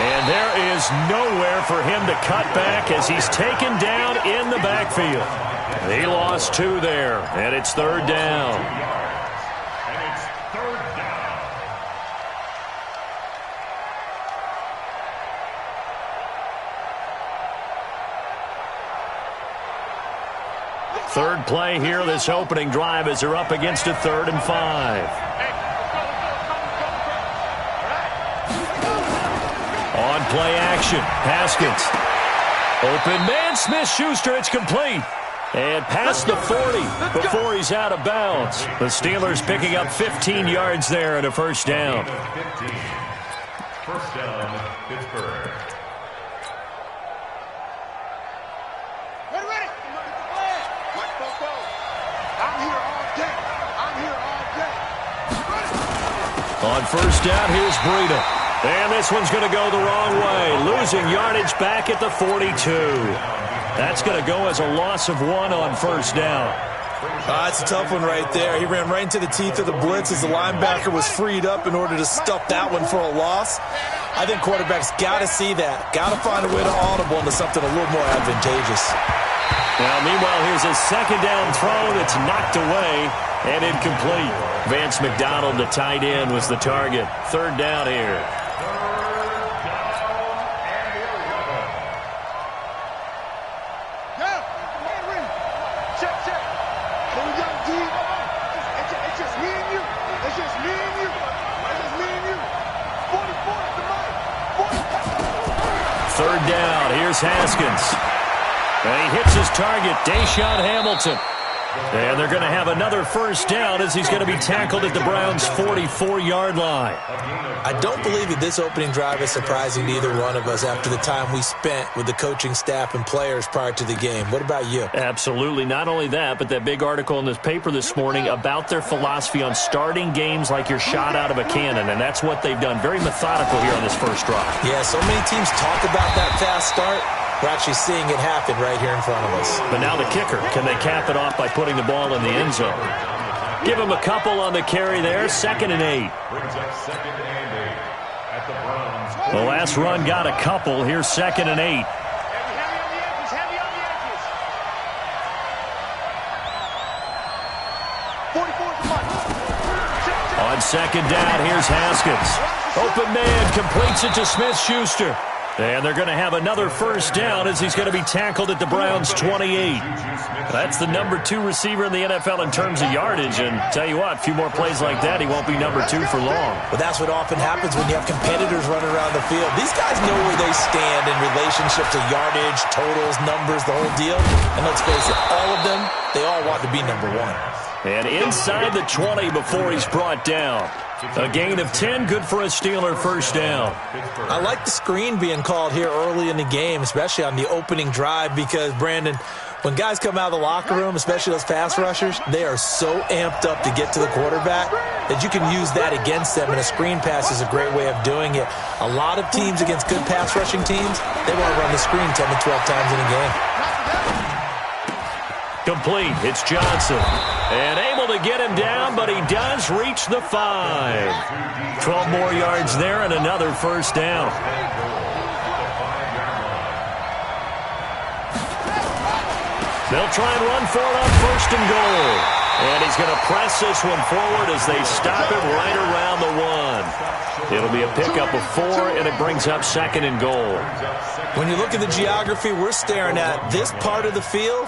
And there is nowhere for him to cut back as he's taken down in the backfield. He lost 2 there, and it's 3rd down. Third play here, this opening drive, as they're up against a 3rd and 5. On play action, Haskins. Open man, Smith-Schuster, it's complete. And past the 40 before he's out of bounds. The Steelers picking up 15 yards there and a first down. 15. First down, Pittsburgh. On first down, here's Breida. And this one's going to go the wrong way. Losing yardage back at the 42. That's going to go as a loss of 1 on first down. It's a tough one right there. He ran right into the teeth of the blitz as the linebacker was freed up in order to stuff that one for a loss. I think quarterbacks got to see that. Got to find a way to audible into something a little more advantageous. Now, meanwhile, here's a second down throw that's knocked away and incomplete. Vance McDonald, the tight end, was the target. 3rd down here. Third down, here's Haskins. And he hits his target, Deshaun Hamilton. And they're going to have another first down as he's going to be tackled at the Browns' 44-yard line. I don't believe that this opening drive is surprising to either one of us after the time we spent with the coaching staff and players prior to the game. What about you? Absolutely. Not only that, but that big article in this paper this morning about their philosophy on starting games like you're shot out of a cannon, and that's what they've done. Very methodical here on this first drive. Yeah, so many teams talk about that fast start. We're actually seeing it happen right here in front of us. But now the kicker. Can they cap it off by putting the ball in the end zone? Give him a couple on the carry there. 2nd and 8. The last run got a couple. Here's 2nd and 8. On 2nd down, here's Haskins. Open man, completes it to Smith-Schuster. And they're going to have another first down as he's going to be tackled at the Browns' 28. That's the number 2 receiver in the NFL in terms of yardage. And tell you what, a few more plays like that, he won't be number 2 for long. But that's what often happens when you have competitors running around the field. These guys know where they stand in relationship to yardage, totals, numbers, the whole deal. And let's face it, all of them, they all want to be number 1. And inside the 20 before he's brought down. A gain of 10, good for a Steeler first down. I like the screen being called here early in the game, especially on the opening drive, because, Brandon, when guys come out of the locker room, especially those pass rushers, they are so amped up to get to the quarterback that you can use that against them, and a screen pass is a great way of doing it. A lot of teams against good pass rushing teams, they want to run the screen 10 to 12 times in a game. Complete. It's Johnson. And able to get him down, but he does reach the 5. 12 more yards there and another first down. They'll try and run for it on 1st and goal. And he's going to press this one forward as they stop it right around the 1. It'll be a pickup of 4, and it brings up 2nd and goal. When you look at the geography we're staring at, this part of the field,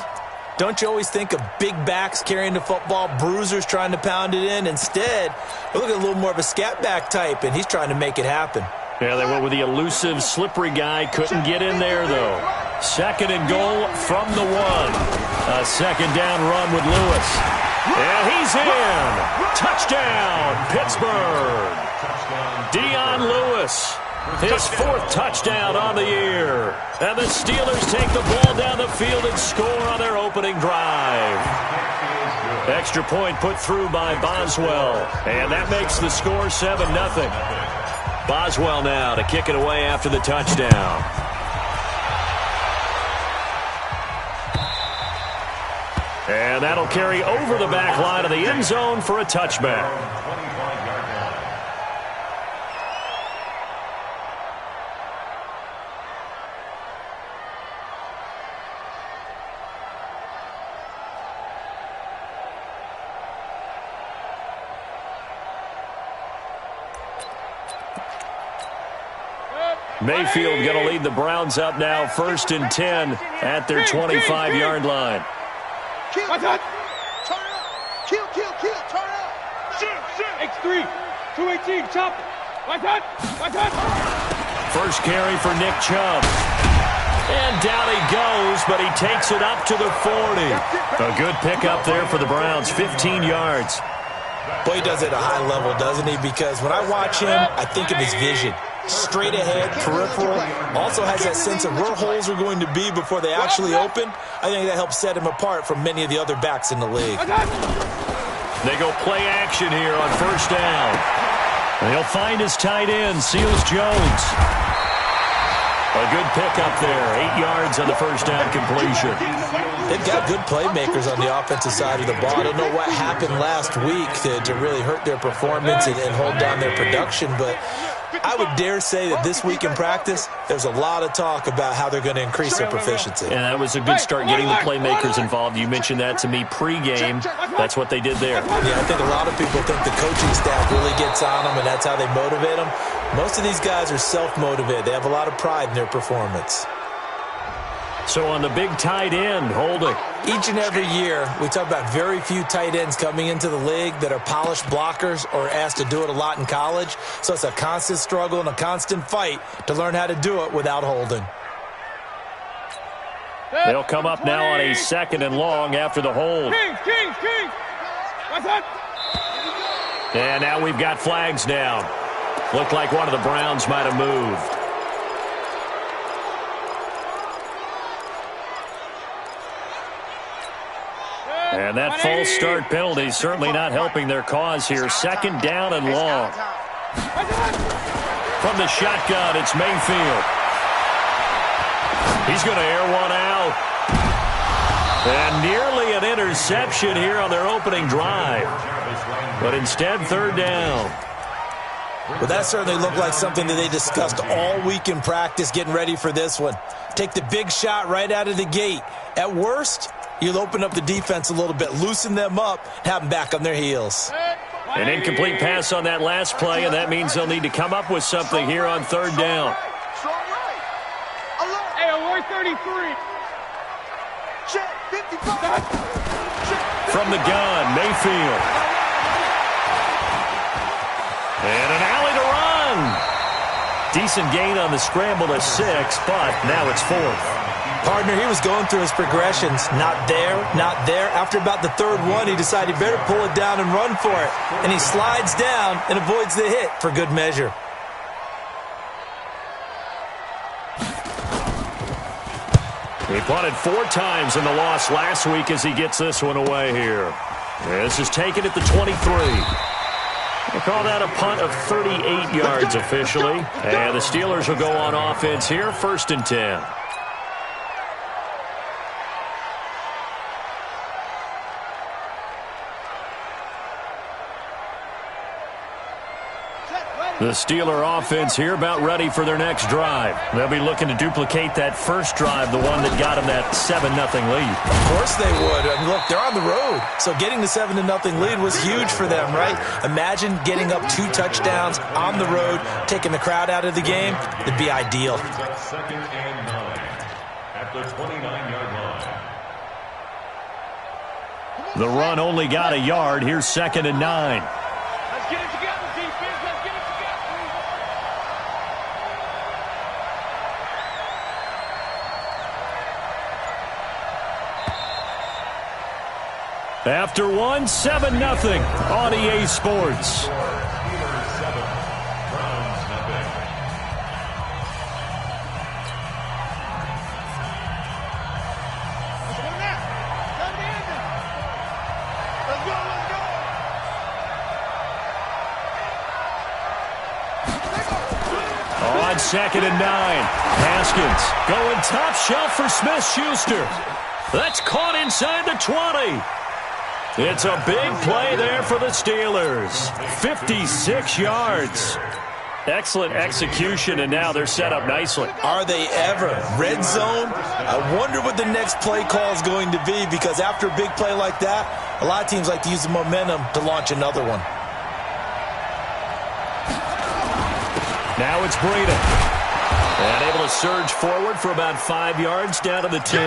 don't you always think of big backs carrying the football, bruisers trying to pound it in? Instead, we're looking at a little more of a scat back type, and he's trying to make it happen. Yeah, they went with the elusive, slippery guy. Couldn't get in there, though. 2nd and goal from the 1. A 2nd down run with Lewis. And he's in. Touchdown, Pittsburgh. Dion Lewis. His 4th touchdown on the year. And the Steelers take the ball down the field and score on their opening drive. Extra point put through by Boswell. And that makes the score 7-0. Boswell now to kick it away after the touchdown. And that'll carry over the back line of the end zone for a touchback. Mayfield going to lead the Browns up now, 1st and 10 at their 25-yard line. Turn up. Kill, turn up. X3, 218, chop. My turn. First carry for Nick Chubb. And down he goes, but he takes it up to the 40. A good pickup there for the Browns, 15 yards. Boy, he does it at a high level, doesn't he? Because when I watch him, I think of his vision. Straight ahead, peripheral. Also has that sense of where holes are going to be before they actually open. I think that helps set him apart from many of the other backs in the league. They go play action here on 1st down. And he'll find his tight end, Seals Jones. A good pickup there, 8 yards on the 1st down completion. They've got good playmakers on the offensive side of the ball. I don't know what happened last week to really hurt their performance and hold down their production, but I would dare say that this week in practice, there's a lot of talk about how they're going to increase their proficiency. And that was a good start getting the playmakers involved. You mentioned that to me pregame. That's what they did there. Yeah, I think a lot of people think the coaching staff really gets on them, and that's how they motivate them. Most of these guys are self-motivated. They have a lot of pride in their performance. So on the big tight end, Holding. Each and every year, we talk about very few tight ends coming into the league that are polished blockers or asked to do it a lot in college. So it's a constant struggle and a constant fight to learn how to do it without Holding. They'll come up now on a 2nd and long after the hold. King. And now we've got flags down. Looked like one of the Browns might have moved. And that false start penalty is certainly not helping their cause here. 2nd down and long. From the shotgun, it's Mayfield. He's going to air one out. And nearly an interception here on their opening drive. But instead, 3rd down. Well, that certainly looked like something that they discussed all week in practice getting ready for this one. Take the big shot right out of the gate. At worst, you'll open up the defense a little bit, loosen them up, have them back on their heels. An incomplete pass on that last play, and that means they'll need to come up with something here on 3rd down. Hey, alert 33. From the gun, Mayfield. And an alley to run. Decent gain on the scramble to 6, but now it's 4th. Partner, he was going through his progressions. Not there, not there. After about the 3rd one, he decided he better pull it down and run for it. And he slides down and avoids the hit for good measure. He punted 4 times in the loss last week as he gets this one away here. This is taken at the 23. We'll call that a punt of 38 yards officially. And the Steelers will go on offense here, 1st and 10. The Steeler offense here about ready for their next drive. They'll be looking to duplicate that first drive, the one that got them that 7-0 lead. Of course they would. I mean, look, they're on the road. So getting the 7-0 lead was huge for them, right? Imagine getting up 2 touchdowns on the road, taking the crowd out of the game. It'd be ideal. 2nd and 9 at the 29-yard line. The run only got a yard. Here's 2nd and 9. Let's get it together, defense. Let's get it together. After one, 7-0 on EA Sports. Steelers 7, Browns nothing. Let's go now. Come to Andy. Let's go. On 2nd and 9, Haskins going top shelf for Smith-Schuster. That's caught inside the 20. It's a big play there for the Steelers. 56 yards. Excellent execution, and now they're set up nicely. Are they ever? Red zone? I wonder what the next play call is going to be, because after a big play like that, a lot of teams like to use the momentum to launch another one. Now it's Breida. And able to surge forward for about 5 yards down to the 10.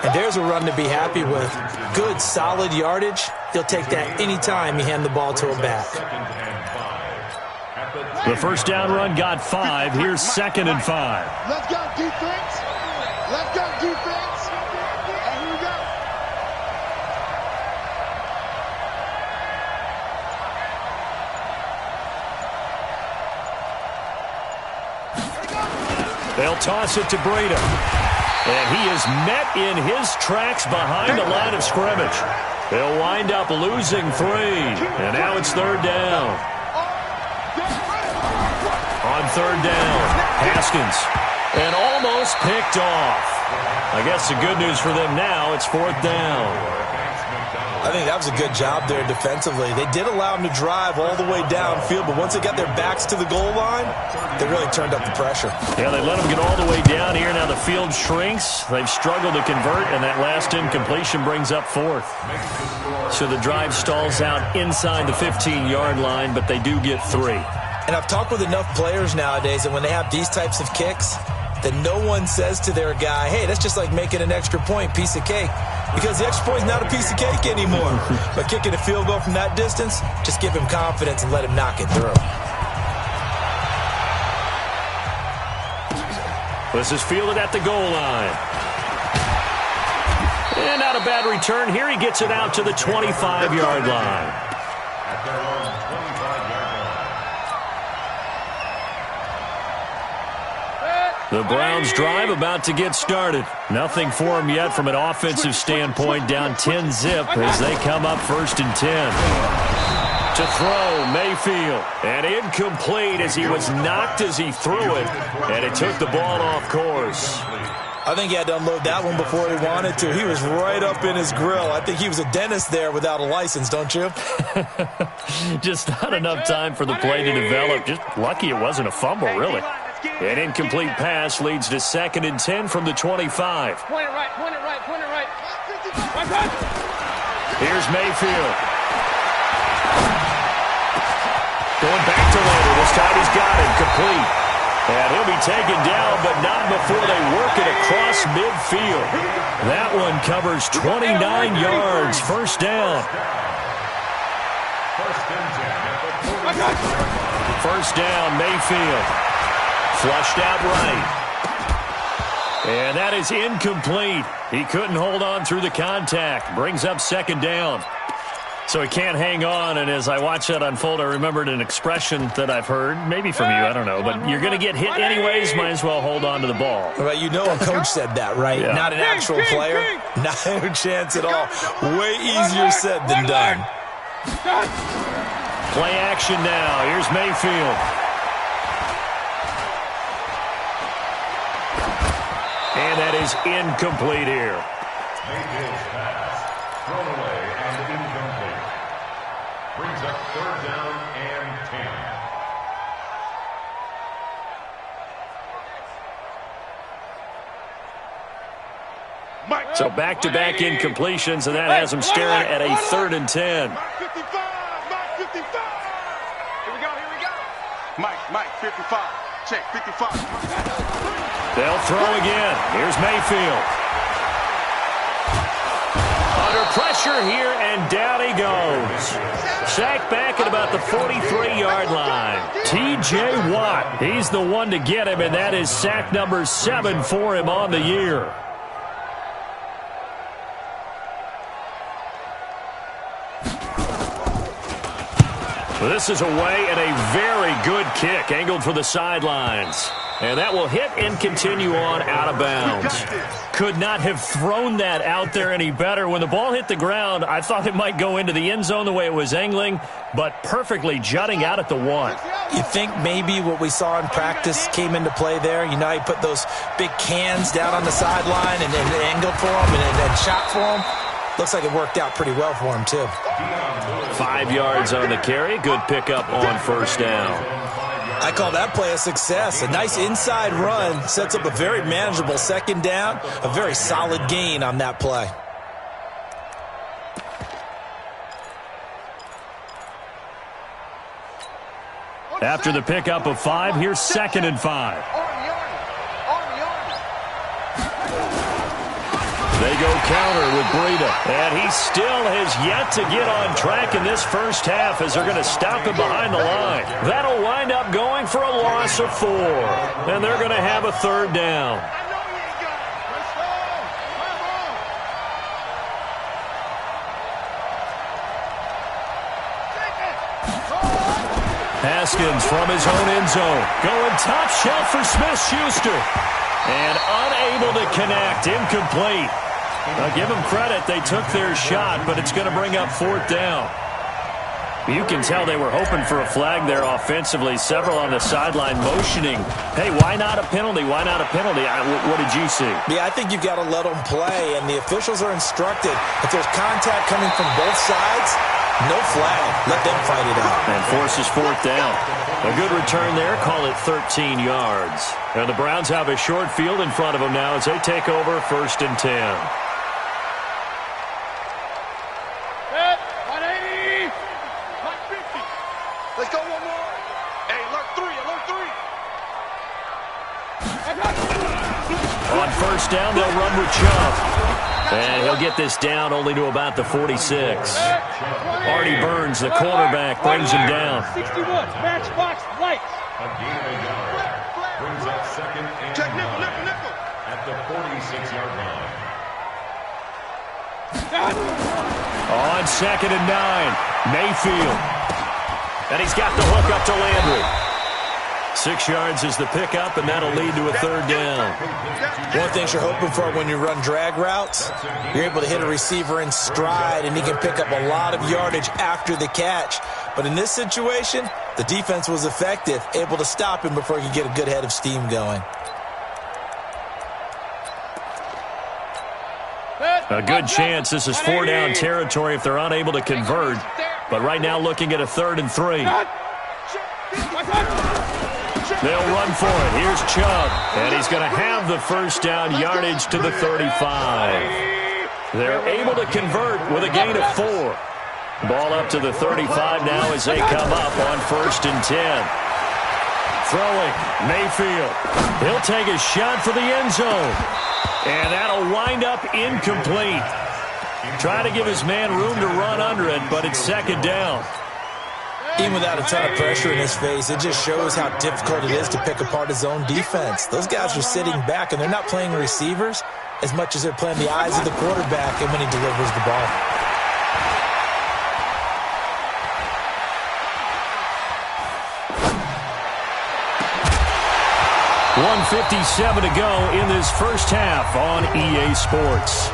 And there's a run to be happy with. Good, solid yardage. He'll take that anytime you hand the ball to him back. The first down run got 5. Here's 2nd and 5. Let's go, defense. Let's go, defense. And here we go. They'll toss it to Breda. And he is met in his tracks behind the line of scrimmage. They'll wind up losing 3. And now it's 3rd down. On 3rd down, Haskins. And almost picked off. I guess the good news for them now, it's 4th down. I think that was a good job there defensively. They did allow them to drive all the way downfield, but once they got their backs to the goal line, they really turned up the pressure. Yeah, they let them get all the way down here. Now the field shrinks. They've struggled to convert, and that last incompletion brings up 4th. So the drive stalls out inside the 15-yard line, but they do get 3. And I've talked with enough players nowadays that when they have these types of kicks, that no one says to their guy, hey, that's just like making an extra point, piece of cake. Because the extra point is not a piece of cake anymore. But kicking a field goal from that distance, just give him confidence and let him knock it through. This is fielded at the goal line. And not a bad return here. He gets it out to the 25-yard line. At their own 25-yard line. The Browns drive about to get started. Nothing for them yet from an offensive standpoint. Down 10-zip as they come up 1st and 10. To throw, Mayfield. And incomplete as he was knocked as he threw it. And it took the ball off course. I think he had to unload that one before he wanted to. He was right up in his grill. I think he was a dentist there without a license, don't you? Just not enough time for the play to develop. Just lucky it wasn't a fumble, really. An incomplete pass leads to 2nd and 10 from the 25. Point it right, point it right, point it right. Here's Mayfield. Going back to later. This time he's got it. Complete. And he'll be taken down, but not before they work it across midfield. That one covers 29 yards. 1st down. 1st down, Mayfield. Flushed out right. And that is incomplete. He couldn't hold on through the contact. Brings up 2nd down. So he can't hang on, and as I watch that unfold, I remembered an expression that I've heard, maybe from you, I don't know, but you're going to get hit anyways, might as well hold on to the ball. Well, you know a coach said that, right? Yeah. Not an actual player. No chance at all. Way easier said than done. Play action now. Here's Mayfield. And that is incomplete here. Mayfield's pass. Thrown away and incomplete. Brings up 3rd down and 10. So back-to-back incompletions, and that has him staring at a 3rd and 10. Mike 55, Mike 55. Here we go, here we go. Mike, 55. Check, 55. They'll throw again. Here's Mayfield. Under pressure here, and down he goes. Sacked back at about the 43-yard line. T.J. Watt, he's the one to get him, and that is sack number 7 for him on the year. This is away and a very good kick angled for the sidelines. And that will hit and continue on out of bounds. Could not have thrown that out there any better. When the ball hit the ground, I thought it might go into the end zone the way it was angling, but perfectly jutting out at the 1. You think maybe what we saw in practice came into play there? You know, he put those big cans down on the sideline and angled for him and shot for him. Looks like it worked out pretty well for him, too. 5 yards on the carry. Good pickup on 1st down. I call that play a success. A nice inside run sets up a very manageable 2nd down. A very solid gain on that play. After the pickup of 5, here's 2nd and 5. They go counter with Breida, and he still has yet to get on track in this first half as they're going to stop him behind the line. That'll wind up going for a loss of 4, and they're going to have a 3rd down. Haskins from his own end zone, going top shelf for Smith-Schuster, and unable to connect, incomplete. Now, give them credit. They took their shot, but it's going to bring up 4th down. You can tell they were hoping for a flag there offensively. Several on the sideline motioning, hey, why not a penalty? Why not a penalty? What did you see? Yeah, I think you've got to let them play, and the officials are instructed. If there's contact coming from both sides, no flag. Let them fight it out. And forces 4th down. A good return there. Call it 13 yards. And the Browns have a short field in front of them now as they take over 1st and 10. 180. 150. Let's go one more. Hey, alert 3, alert 3. On 1st down, they'll run with Chubb. And he'll get this down only to about the 46. Artie Burns, the cornerback, brings him down. 61, matchbox lights. A gain of a yard. Brings up 2nd and 9 at the 46-yard line. On 2nd and 9, Mayfield. And he's got the hook up to Landry. 6 yards is the pickup, and that'll lead to a 3rd down. One thing you're hoping for when you run drag routes, you're able to hit a receiver in stride, and he can pick up a lot of yardage after the catch. But in this situation, the defense was effective, able to stop him before he could get a good head of steam going. A good chance this is 4-down territory if they're unable to convert. But right now looking at a 3rd and 3. They'll run for it. Here's Chubb, and he's going to have the 1st down yardage to the 35. They're able to convert with a gain of 4. Ball up to the 35 now as they come up on 1st and 10. Throwing, Mayfield. He'll take a shot for the end zone, and that'll wind up incomplete. Try to give his man room to run under it, but it's 2nd down. Even without a ton of pressure in his face, it just shows how difficult it is to pick apart his own defense. Those guys are sitting back, and they're not playing receivers as much as they're playing the eyes of the quarterback and when he delivers the ball. .157 to go in this first half on EA Sports.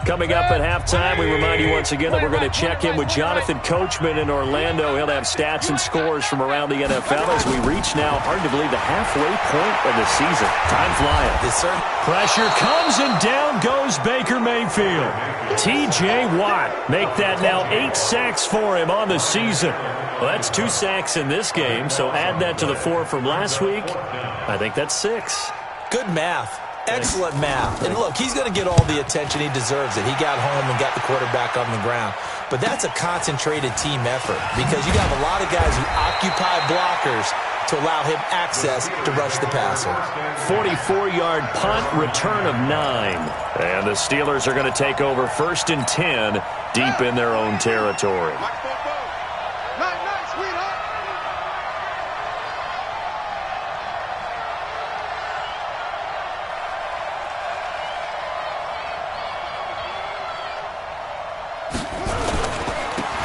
Coming up at halftime, we remind you once again that we're going to check in with Jonathan Coachman in Orlando. He'll have stats and scores from around the NFL as we reach now, hard to believe, the halfway point of the season. Time flying. Yes, sir. Pressure comes and down goes Baker Mayfield. T.J. Watt make that now 8 sacks for him on the season. Well, that's 2 sacks in this game, so add that to the 4 from last week. I think that's 6. Good math. Excellent math. And look, he's going to get all the attention he deserves it. He got home and got the quarterback on the ground. But that's a concentrated team effort because you got a lot of guys who occupy blockers to allow him access to rush the passer. 44-yard punt, return of 9. And the Steelers are going to take over 1st and 10 deep in their own territory.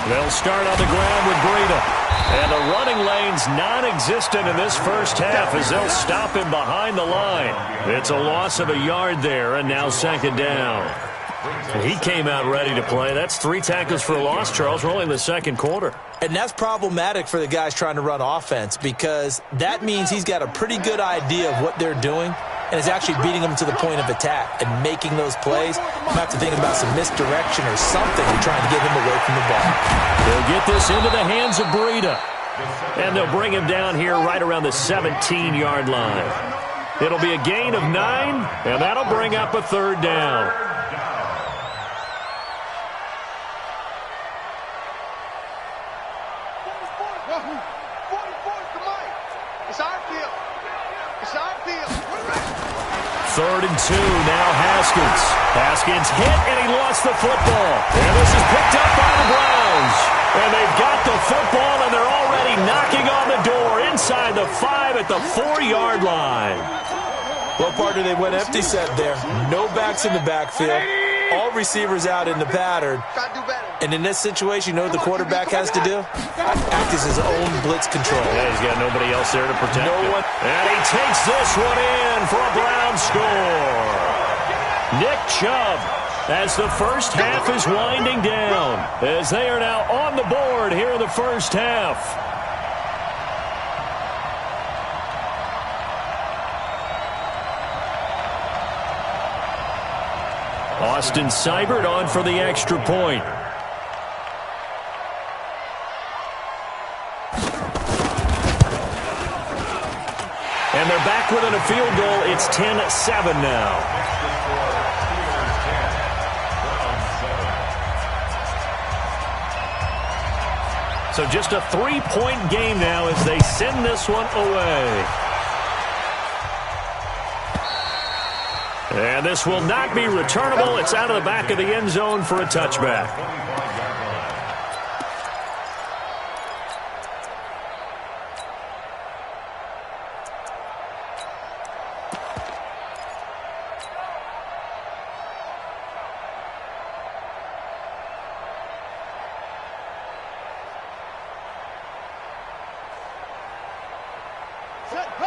They'll start on the ground with Breida. And the running lane's non-existent in this first half as they'll stop him behind the line. It's a loss of a yard there, and now 2nd down. He came out ready to play. That's 3 tackles for a loss, Charles. We're only in the 2nd quarter. And that's problematic for the guys trying to run offense because that means he's got a pretty good idea of what they're doing and is actually beating them to the point of attack and making those plays. You have to think about some misdirection or something to trying to get him away from the ball. They'll get this into the hands of Breida. And they'll bring him down here right around the 17-yard line. It'll be a gain of 9, and that'll bring up a third down. Third and 2, now Haskins. Haskins hit, and he lost the football. And this is picked up by the Browns. And they've got the football, and they're already knocking on the door inside the 5 at the 4-yard line. Well, partner, they went empty set there. No backs in the backfield. All receivers out in the pattern. And in this situation, you know what the quarterback has to do? Act as his own blitz control. Yeah, he's got nobody else there to protect him. And he takes this one in for a Brown score. Nick Chubb, as the first half is winding down, as they are now on the board here in the first half. Austin Seibert on for the extra point. And they're back within a field goal. It's 10-7 now. So just a 3-point game now as they send this one away. And this will not be returnable. It's out of the back of the end zone for a touchback.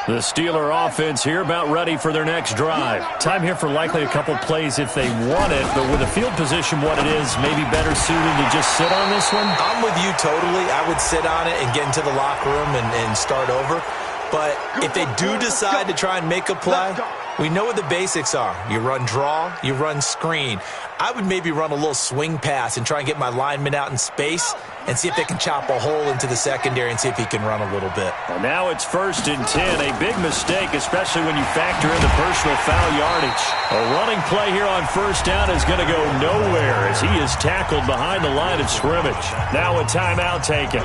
The Steeler offense here about ready for their next drive. Time here for likely a couple plays if they want it, but with the field position what it is, maybe better suited to just sit on this one? I'm with you totally. I would sit on it and get into the locker room and start over. But if they do decide to try and make a play, we know what the basics are. You run draw, you run screen. I would maybe run a little swing pass and try and get my lineman out in space and see if they can chop a hole into the secondary and see if he can run a little bit. Well, now it's 1st and 10. A big mistake, especially when you factor in the personal foul yardage. A running play here on 1st down is going to go nowhere as he is tackled behind the line of scrimmage. Now a timeout taken.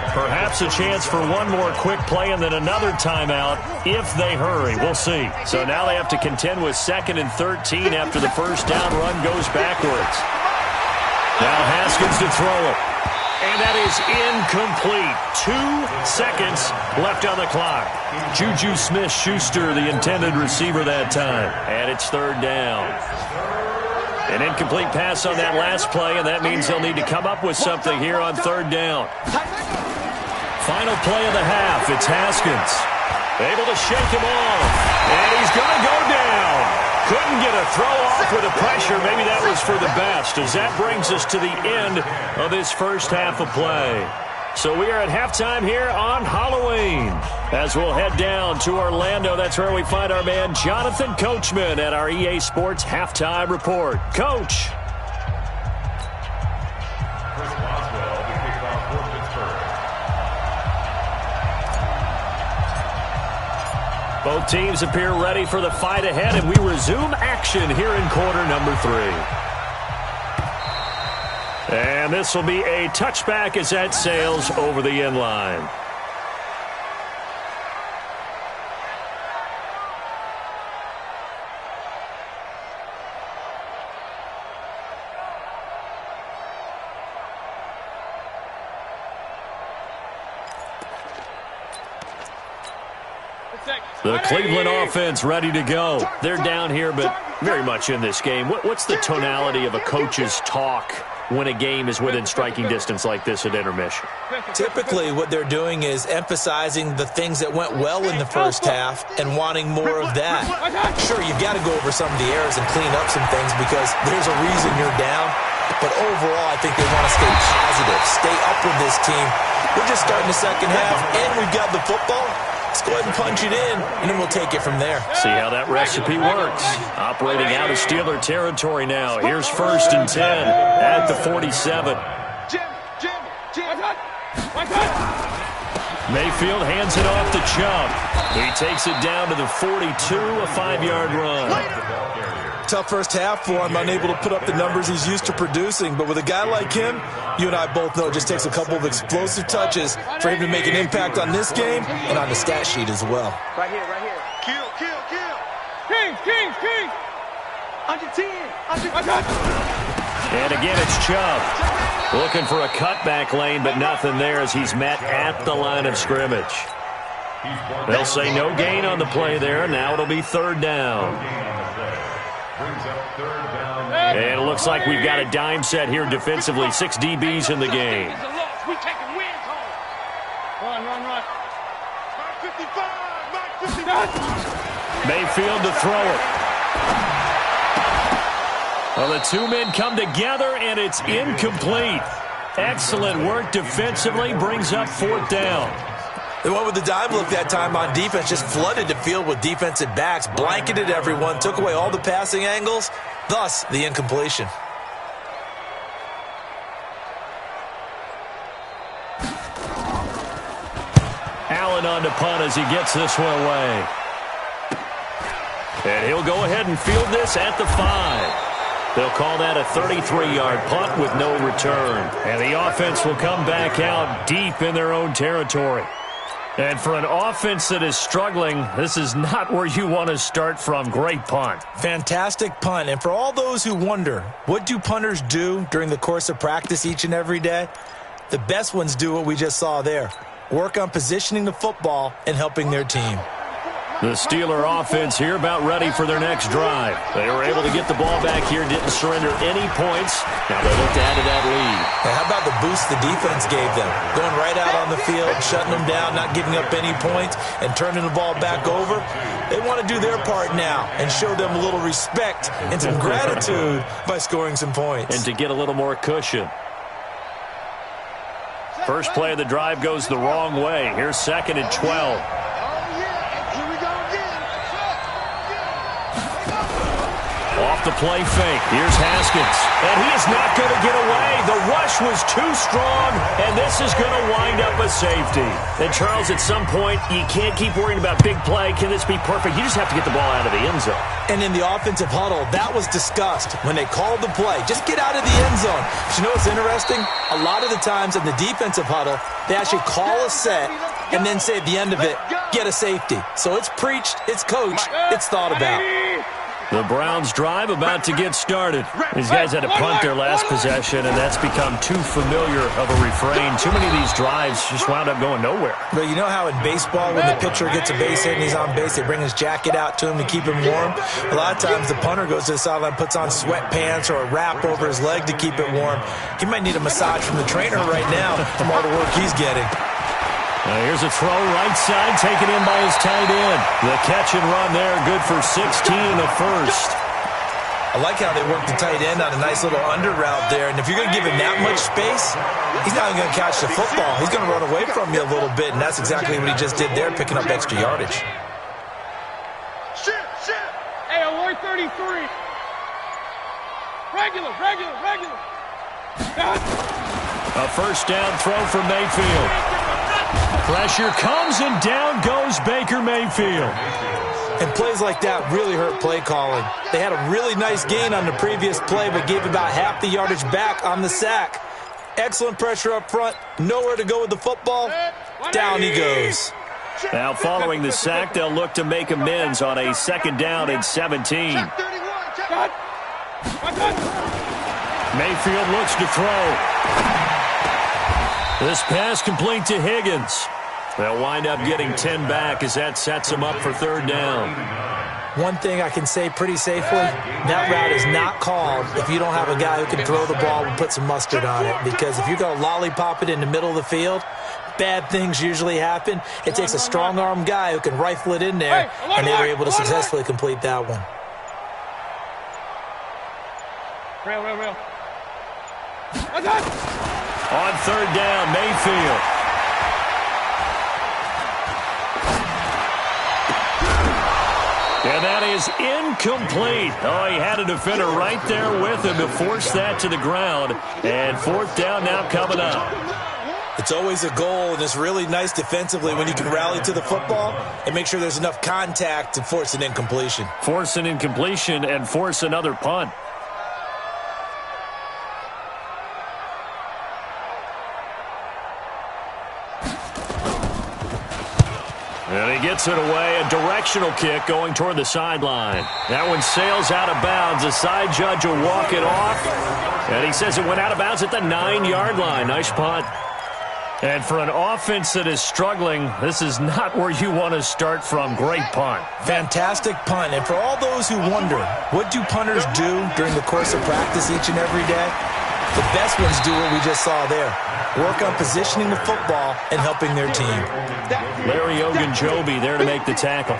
Perhaps a chance for one more quick play and then another timeout if they hurry. We'll see. So now they have to contend with 2nd and 13 after the 1st down run goes backwards. Now Haskins to throw it. And that is incomplete. 2 seconds left on the clock. Juju Smith-Schuster, the intended receiver that time. And it's 3rd down. An incomplete pass on that last play, and that means they'll need to come up with something here on 3rd down. Final play of the half. It's Haskins. Able to shake him off. And he's going to go down. Couldn't get a throw off with the pressure. Maybe that was for the best, as that brings us to the end of this first half of play. So we are at halftime here on Halloween. As we'll head down to Orlando, that's where we find our man Jonathan Coachman at our EA Sports Halftime Report. Coach. Both teams appear ready for the fight ahead, and we resume action here in quarter number 3. And this will be a touchback as that sails over the end line. The Cleveland offense ready to go. They're down here, but very much in this game. What's the tonality of a coach's talk when a game is within striking distance like this at intermission? Typically, what they're doing is emphasizing the things that went well in the first half and wanting more of that. Sure, you've got to go over some of the errors and clean up some things because there's a reason you're down. But overall, I think they want to stay positive, stay up with this team. We're just starting the second half, and we've got the football. Let's go ahead and punch it in, and then we'll take it from there. See how that recipe works. Operating out of Steeler territory now. Here's 1st and 10 at the 47. Mayfield hands it off to Chubb. He takes it down to the 42, a 5-yard run. Tough first half for him, unable to put up the numbers he's used to producing. But with a guy like him, you and I both know it just takes a couple of explosive touches for him to make an impact on this game and on the stat sheet as well. Right here, right here. Kill, kill, kill. King. Under 10. And again, it's Chubb. Looking for a cutback lane, but nothing there as he's met at the line of scrimmage. They'll say no gain on the play there. Now it'll be third down. And it looks like we've got a dime set here defensively. 6 DBs in the game. We taking wins home. Run. Mark 55. Mayfield to throw it. Well, the two men come together, and it's incomplete. Excellent work defensively, brings up fourth down. The one with the dime look that time on defense just flooded the field with defensive backs, blanketed everyone, took away all the passing angles, thus the incompletion. Allen on to punt as he gets this one away. And he'll go ahead and field this at the 5. They'll call that a 33-yard punt with no return. And the offense will come back out deep in their own territory. And for an offense that is struggling, this is not where you want to start from. Great punt. Fantastic punt. And for all those who wonder, what do punters do during the course of practice each and every day? The best ones do what we just saw there. Work on positioning the football and helping their team. The Steeler offense here about ready for their next drive. They were able to get the ball back here, didn't surrender any points. Now they look to add to that lead. And how about the boost the defense gave them? Going right out on the field, shutting them down, not giving up any points, and turning the ball back over. They want to do their part now and show them a little respect and some gratitude by scoring some points. And to get a little more cushion. First play of the drive goes the wrong way. Here's 2nd and 12. Off the play fake. Here's Haskins. And he is not going to get away. The rush was too strong, and this is going to wind up a safety. And, Charles, at some point, you can't keep worrying about big play. Can this be perfect? You just have to get the ball out of the end zone. And in the offensive huddle, that was discussed when they called the play. Just get out of the end zone. But you know what's interesting? A lot of the times in the defensive huddle, they actually call a set and then say at the end of it, get a safety. So it's preached, it's coached, it's thought about. The Browns drive about to get started. These guys had to punt their last possession, and that's become too familiar of a refrain. Too many of these drives just wound up going nowhere. But you know how in baseball, when the pitcher gets a base hit and he's on base, they bring his jacket out to him to keep him warm? A lot of times the punter goes to the sideline, puts on sweatpants or a wrap over his leg to keep it warm. He might need a massage from the trainer right now from all the work he's getting. Here's a throw right side, taken in by his tight end. The catch and run there, good for 16 in the first. I like how they work the tight end on a nice little under route there. And if you're going to give him that much space, he's not even going to catch the football. He's going to run away from you a little bit, and that's exactly what he just did there, picking up extra yardage. Shit. Hey, alert 33. Regular. A first down throw for Mayfield. Pressure comes, and down goes Baker Mayfield. And plays like that really hurt play calling. They had a really nice gain on the previous play, but gave about half the yardage back on the sack. Excellent pressure up front. Nowhere to go with the football. Down he goes. Now following the sack, they'll look to make amends on a 2nd down and 17. Mayfield looks to throw. This pass complete to Higgins. They'll wind up getting 10 back as that sets them up for 3rd down. One thing I can say pretty safely, that route is not called if you don't have a guy who can throw the ball and put some mustard on it. Because if you're going to lollipop it in the middle of the field, bad things usually happen. It takes a strong-arm guy who can rifle it in there, and they were able to successfully complete that one. Real. On 3rd down, Mayfield. And that is incomplete. Oh, he had a defender right there with him to force that to the ground. And 4th down now coming up. It's always a goal, and it's really nice defensively when you can rally to the football and make sure there's enough contact to force an incompletion. Force an incompletion and force another punt. And he gets it away, a directional kick going toward the sideline. That one sails out of bounds. The side judge will walk it off. And he says it went out of bounds at the 9-yard line. Nice punt. And for an offense that is struggling, this is not where you want to start from. Great punt. Fantastic punt. And for all those who wonder, what do punters do during the course of practice each and every day? The best ones do what we just saw there. Work on positioning the football and helping their team. Larry Ogunjobi there to make the tackle.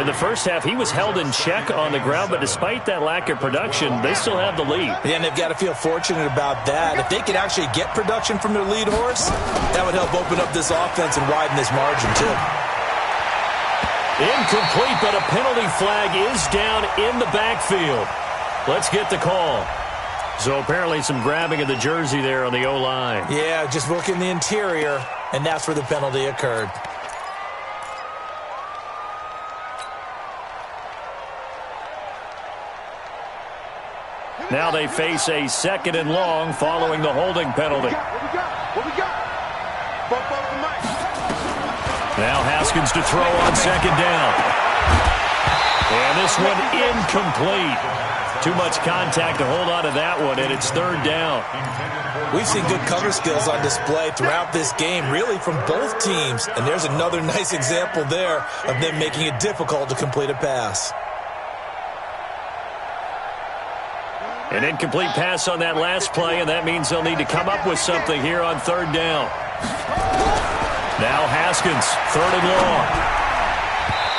In the first half, he was held in check on the ground, but despite that lack of production, they still have the lead. And they've got to feel fortunate about that. If they could actually get production from their lead horse, that would help open up this offense and widen this margin, too. Incomplete, but a penalty flag is down in the backfield. Let's get the call. So apparently some grabbing of the jersey there on the O-line. Yeah, just working the interior, and that's where the penalty occurred. Now they face a 2nd and long following the holding penalty. What we got? Now Haskins to throw on 2nd down. And this one incomplete. Too much contact to hold on to that one, and it's 3rd down. We've seen good cover skills on display throughout this game, really from both teams. And there's another nice example there of them making it difficult to complete a pass. An incomplete pass on that last play, and that means they'll need to come up with something here on 3rd down. Now Haskins, 3rd and long.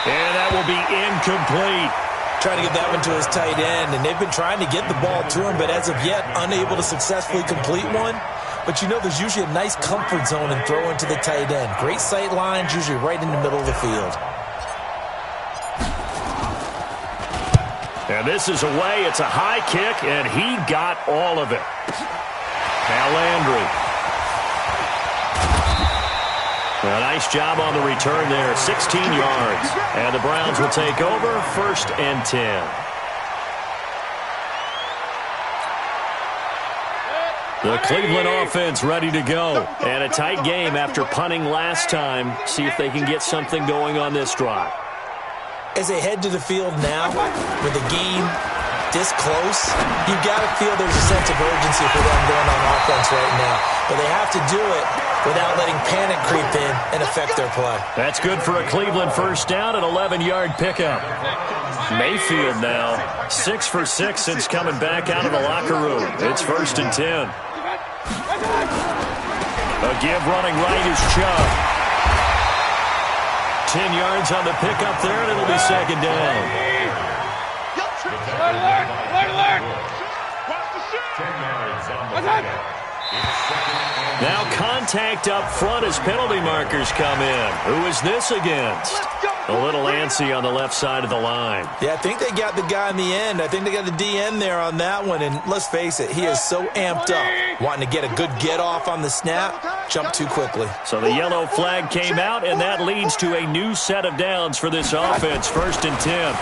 And that will be incomplete. Trying to get that one to his tight end, and they've been trying to get the ball to him, but as of yet, unable to successfully complete one. But you know, there's usually a nice comfort zone in throwing to the tight end. Great sight lines, usually right in the middle of the field. And this is away. It's a high kick, and he got all of it. Now Landry. A nice job on the return there, 16 yards. And the Browns will take over, 1st and 10. The Cleveland offense ready to go. And a tight game after punting last time. See if they can get something going on this drive. As they head to the field now, with the game this close, you've got to feel there's a sense of urgency for them going on offense right now. But they have to do it without letting panic creep in and affect their play. That's good for a Cleveland 1st down, an 11-yard pickup. Mayfield now, 6 for 6 since coming back out of the locker room. It's 1st and 10. A give running right is Chubb. 10 yards on the pickup there, and it'll be 2nd down. Alert! Now contact up front as penalty markers come in. Who is this against? A little antsy on the left side of the line. Yeah, I think they got the guy in the end. I think they got the DN there on that one. And let's face it, he is so amped up, wanting to get a good get off on the snap, jump too quickly. So the yellow flag came out, and that leads to a new set of downs for this offense. 1st and 10.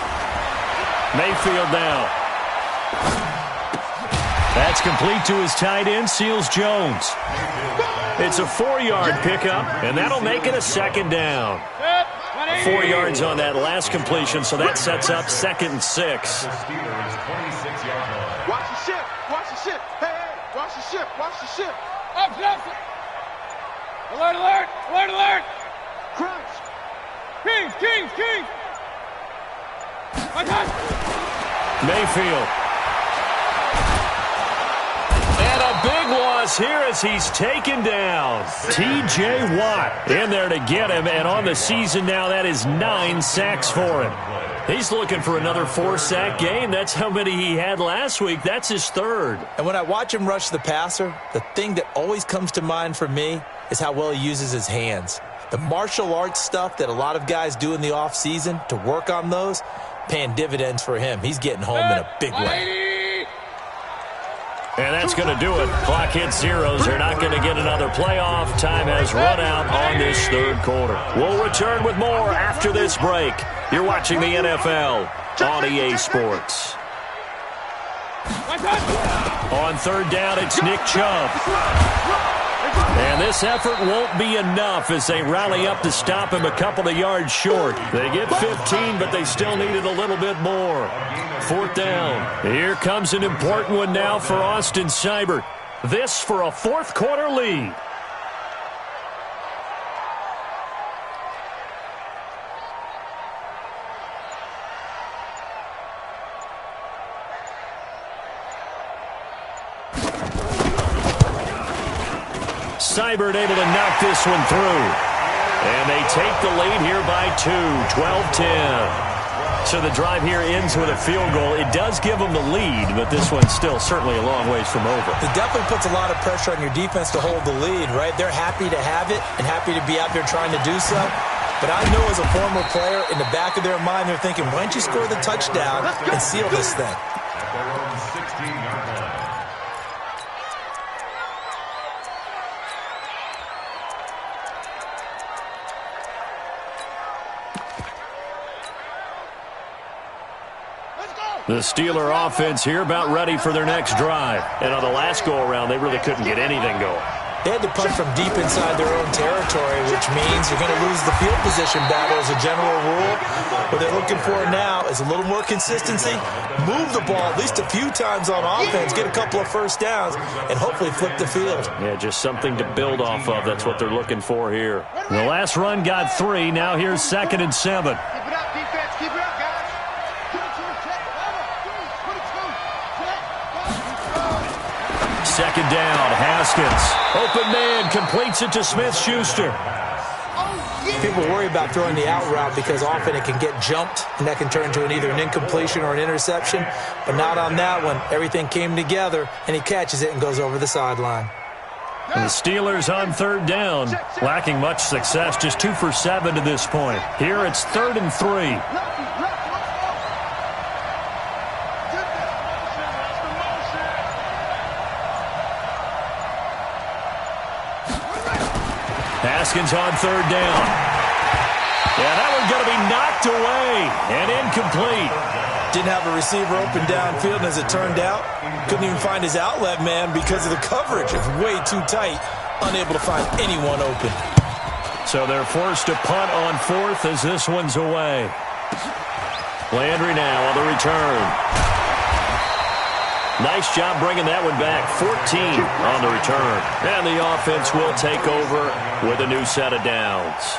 Mayfield now. That's complete to his tight end, Seals Jones. It's a 4-yard pickup, and that'll make it a 2nd down. 4 yards on that last completion, so that sets up 2nd and 6. Watch the ship. Watch the ship. Hey, watch the ship. Watch the ship. Up. Alert. Crunch. Kings. Mayfield. And a big loss here as he's taken down. T.J. Watt in there to get him, and on the season now, that is 9 sacks for him. He's looking for another 4-sack game. That's how many he had last week. That's his 3rd. And when I watch him rush the passer, the thing that always comes to mind for me is how well he uses his hands. The martial arts stuff that a lot of guys do in the offseason to work on those, paying dividends for him. He's getting home in a big way. And that's going to do it. Clock hits zeros. They're not going to get another playoff. Time has run out on this third quarter. We'll return with more after this break. You're watching the NFL on EA Sports. On third down, it's Nick Chubb. And this effort won't be enough as they rally up to stop him a couple of yards short. They get 15, but they still needed a little bit more. Fourth down. Here comes an important one now for Austin Seibert. This for a fourth quarter lead. Seibert able to knock this one through. And they take the lead here by 2, 12-10. So the drive here ends with a field goal. It does give them the lead, but this one's still certainly a long ways from over. It definitely puts a lot of pressure on your defense to hold the lead, right? They're happy to have it and happy to be out there trying to do so. But I know as a former player, in the back of their mind, they're thinking, why don't you score the touchdown and seal this thing? At their own 16-yard line. The Steeler offense here about ready for their next drive. And on the last go-around, they really couldn't get anything going. They had to punt from deep inside their own territory, which means you're going to lose the field position battle as a general rule. What they're looking for now is a little more consistency, move the ball at least a few times on offense, get a couple of first downs, and hopefully flip the field. Yeah, just something to build off of. That's what they're looking for here. The last run got 3. Now here's 2nd and 7. Keep it up, defense. Keep it up, guys. Second down, Haskins. Open man, completes it to Smith-Schuster. People worry about throwing the out route because often it can get jumped, and that can turn into either an incompletion or an interception. But not on that one. Everything came together, and he catches it and goes over the sideline. And the Steelers on third down, lacking much success, just 2 for 7 to this point. Here it's 3rd and 3. Haskins on third down. Yeah, that one's going to be knocked away and incomplete. Didn't have a receiver open downfield, and as it turned out, couldn't even find his outlet man because of the coverage. It's way too tight, unable to find anyone open. So they're forced to punt on 4th as this one's away. Landry now on the return. Nice job bringing that one back. 14 on the return. And the offense will take over with a new set of downs.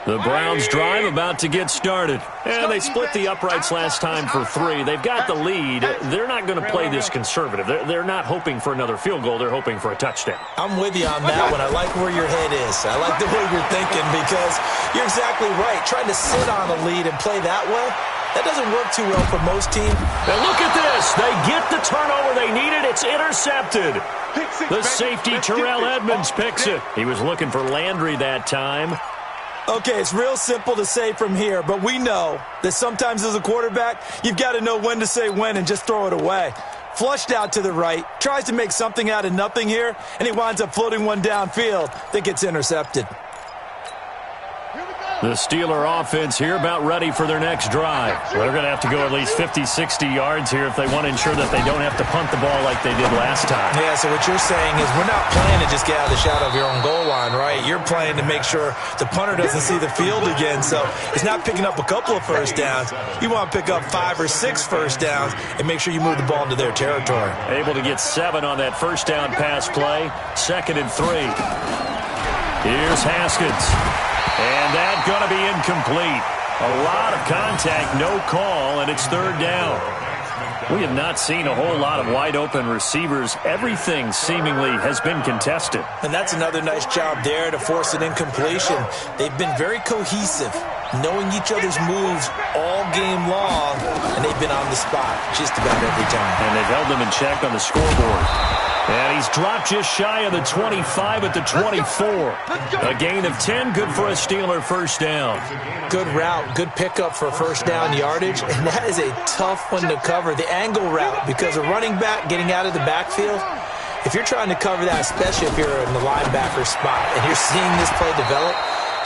The Browns drive about to get started. And they split the uprights last time for 3. They've got the lead. They're not going to play this conservative. They're not hoping for another field goal. They're hoping for a touchdown. I'm with you on that one. I like where your head is. I like the way you're thinking because you're exactly right. Trying to sit on a lead and play that way, that doesn't work too well for most teams. And look at this. They get the turnover they needed. It's intercepted. The safety, Terrell Edmonds, picks it. He was looking for Landry that time. Okay, it's real simple to say from here, but we know that sometimes as a quarterback, you've got to know when to say when and just throw it away. Flushed out to the right, tries to make something out of nothing here, and he winds up floating one downfield that gets intercepted. The Steeler offense here about ready for their next drive. They're going to have to go at least 50, 60 yards here if they want to ensure that they don't have to punt the ball like they did last time. Yeah, so what you're saying is we're not playing to just get out of the shadow of your own goal line, right? You're playing to make sure the punter doesn't see the field again. So it's not picking up a couple of first downs. You want to pick up 5 or 6 first downs and make sure you move the ball into their territory. Able to get 7 on that first down pass play. 2nd and 3. Here's Haskins. And that's going to be incomplete. A lot of contact, no call, and it's 3rd down. We have not seen a whole lot of wide-open receivers. Everything seemingly has been contested. And that's another nice job there to force an incompletion. They've been very cohesive knowing each other's moves all game long, and they've been on the spot just about every time. And they've held them in check on the scoreboard. And he's dropped just shy of the 25 at the 24. A gain of 10, good for a Steeler first down. Good route, good pickup for first down yardage, and that is a tough one to cover. The angle route, because a running back getting out of the backfield, if you're trying to cover that, especially if you're in the linebacker spot and you're seeing this play develop,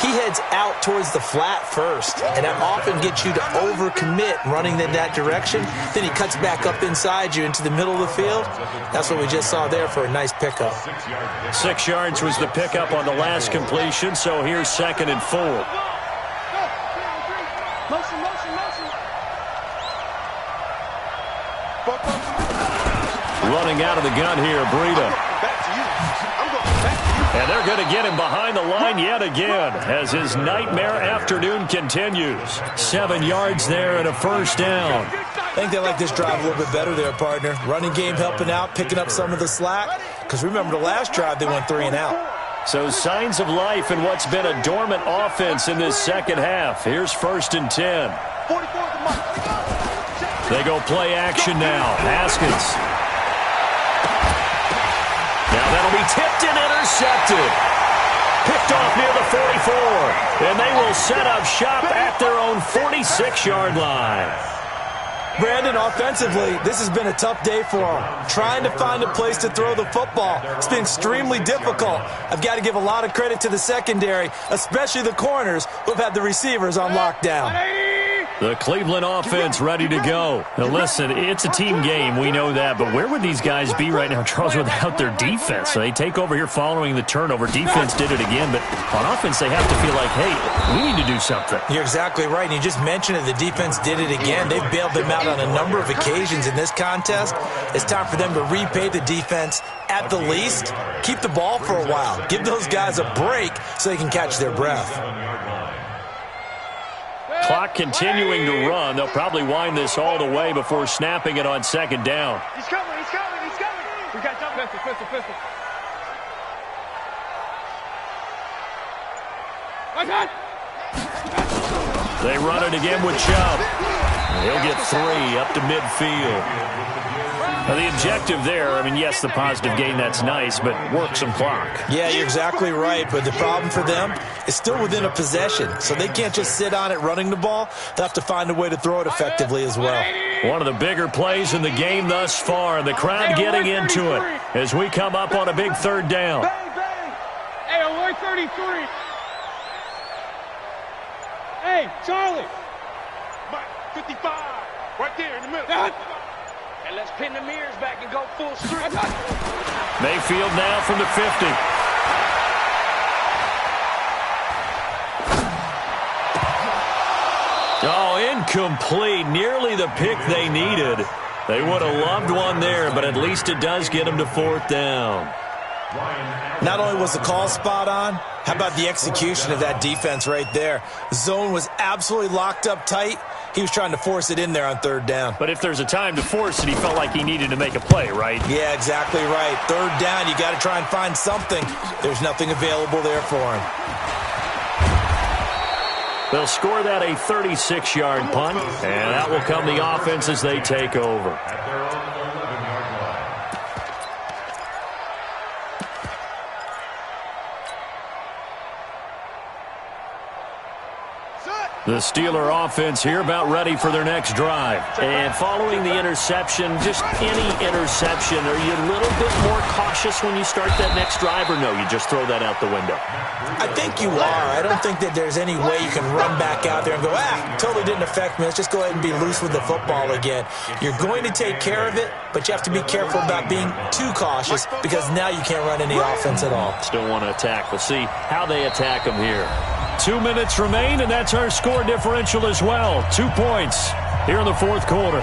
he heads out towards the flat first, and that often gets you to overcommit running in that direction. Then he cuts back up inside you into the middle of the field. That's what we just saw there for a nice pickup. 6 yards was the pickup on the last completion, so here's 2nd and 4. Motion. Running out of the gun here, Breida. Back to you. I'm going back to you. And they're going to get him behind the line yet again as his nightmare afternoon continues. 7 yards there and a first down. I think they like this drive a little bit better there, partner. Running game helping out, picking up some of the slack. Because remember, the last drive they went 3 and out. So signs of life in what's been a dormant offense in this second half. Here's 1st and 10. 44 at the mark. They go play action now. Haskins. Now that'll be tipped and intercepted. Picked off near the 44. And they will set up shop at their own 46-yard line. Brandon, offensively, this has been a tough day for him. Trying to find a place to throw the football. It's been extremely difficult. I've got to give a lot of credit to the secondary, especially the corners who've had the receivers on lockdown. The Cleveland offense ready to go. Now listen, it's a team game. We know that. But where would these guys be right now, Charles, without their defense? So they take over here following the turnover. Defense did it again. But on offense, they have to feel like, hey, we need to do something. You're exactly right. And you just mentioned it. The defense did it again. They've bailed them out on a number of occasions in this contest. It's time for them to repay the defense at the least. Keep the ball for a while. Give those guys a break so they can catch their breath. Clock continuing to run. They'll probably wind this all the way before snapping it on 2nd down. He's coming. We got jump. Pistol. They run it again with Chubb. He'll get 3 up to midfield. Now the objective there, I mean, yes, the positive gain, that's nice, but work some clock. Yeah, you're exactly right, but the problem for them is still within a possession, so they can't just sit on it running the ball. They'll have to find a way to throw it effectively as well. One of the bigger plays in the game thus far, the crowd getting into it as we come up on a big 3rd down. Hey, 133. Hey, Charlie. 55. Right there in the middle. And let's pin the mirrors back and go full strength. Mayfield now from the 50. Oh, incomplete. Nearly the pick they needed. They would have loved one there, but at least it does get them to 4th down. Not only was the call spot on, how about the execution of that defense right there? The zone was absolutely locked up tight. He was trying to force it in there on 3rd down. But if there's a time to force it, he felt like he needed to make a play, right? Yeah, exactly right. 3rd down, you got to try and find something. There's nothing available there for him. They'll score that a 36-yard punt, and that will come the offense as they take over. The Steeler offense here about ready for their next drive. And following the interception, just any interception, are you a little bit more cautious when you start that next drive, or no, you just throw that out the window? I think you are. I don't think that there's any way you can run back out there and go, totally didn't affect me. Let's just go ahead and be loose with the football again. You're going to take care of it, but you have to be careful about being too cautious because now you can't run any offense at all. Still want to attack. We'll see how they attack them here. 2 minutes remain, and that's our score differential as well. 2 points here in the 4th quarter.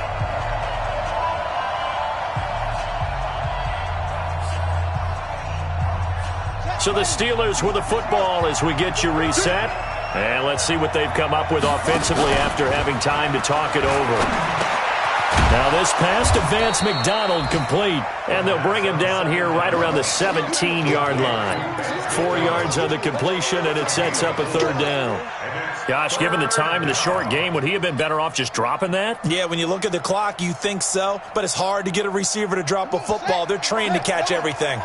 So the Steelers with the football as we get you reset. And let's see what they've come up with offensively after having time to talk it over. Now this pass to Vance McDonald complete, and they'll bring him down here right around the 17-yard line. 4 yards on the completion, and it sets up a third down. Gosh, given the time in the short game, would he have been better off just dropping that? Yeah, when you look at the clock, you think so, but it's hard to get a receiver to drop a football. They're trained to catch everything.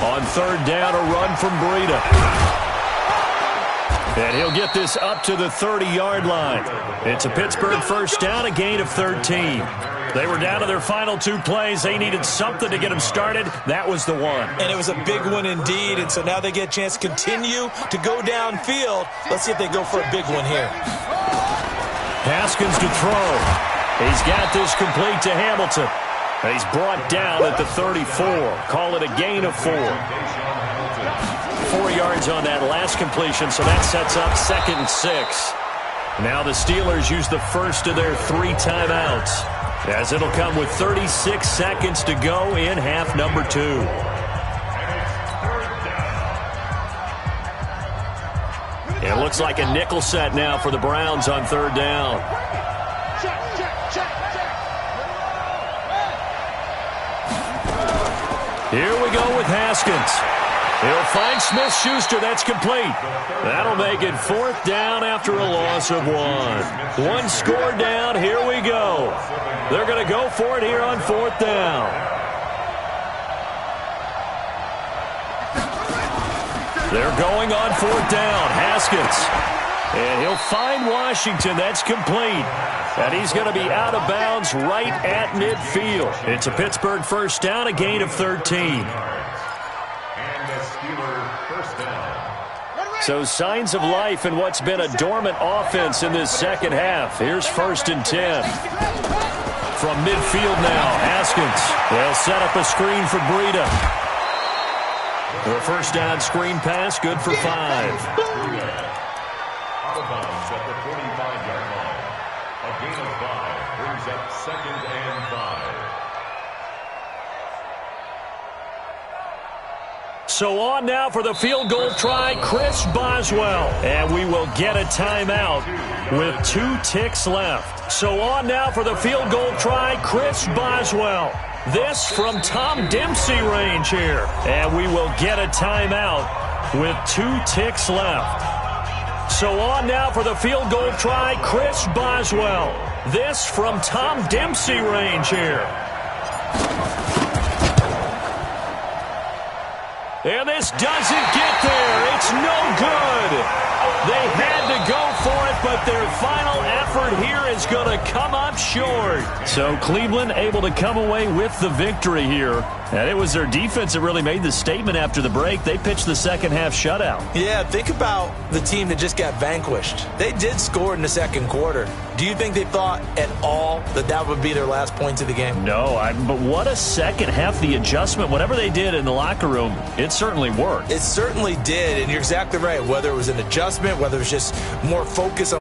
On third down, a run from Breida. And he'll get this up to the 30-yard line. It's a Pittsburgh first down, a gain of 13. They were down to their final 2 plays. They needed something to get them started. That was the one. And it was a big one indeed, and so now they get a chance to continue to go downfield. Let's see if they go for a big one here. Haskins to throw. He's got this complete to Hamilton. He's brought down at the 34. Call it a gain of 4. 4 yards on that last completion, so that sets up 2nd and 6. Now the Steelers use the first of their 3 timeouts, as it'll come with 36 seconds to go in half number 2. It looks like a nickel set now for the Browns on third down. Here we go with Haskins. He'll find Smith-Schuster. That's complete. That'll make it 4th down after a loss of 1. 1 score down. Here we go. They're going to go for it here on 4th down. They're going on 4th down. Haskins. And he'll find Washington. That's complete. And he's going to be out of bounds right at midfield. It's a Pittsburgh first down, a gain of 13. So signs of life in what's been a dormant offense in this second half. Here's 1st and 10. From midfield now, Haskins. They'll set up a screen for Breida. The first down screen pass, good for 5. Out of bounds at the 45-yard line. A gain of 5 brings up 2nd and 5. So on now for the field goal try, Chris Boswell. And we will get a timeout with 2 ticks left. So on now for the field goal try, Chris Boswell. This from Tom Dempsey range here. And we will get a timeout with 2 ticks left. So on now for the field goal try, Chris Boswell. This from Tom Dempsey range here. And this doesn't get there. It's no good. They had to go for it, but their final effort here is going to come up short. So Cleveland able to come away with the victory here. And it was their defense that really made the statement after the break. They pitched the second half shutout. Yeah, think about the team that just got vanquished. They did score in the second quarter. Do you think they thought at all that that would be their last points of the game? No, but what a second half. The adjustment, whatever they did in the locker room, it certainly worked. It certainly did, and you're exactly right. Whether it was an adjustment, whether it was just more focus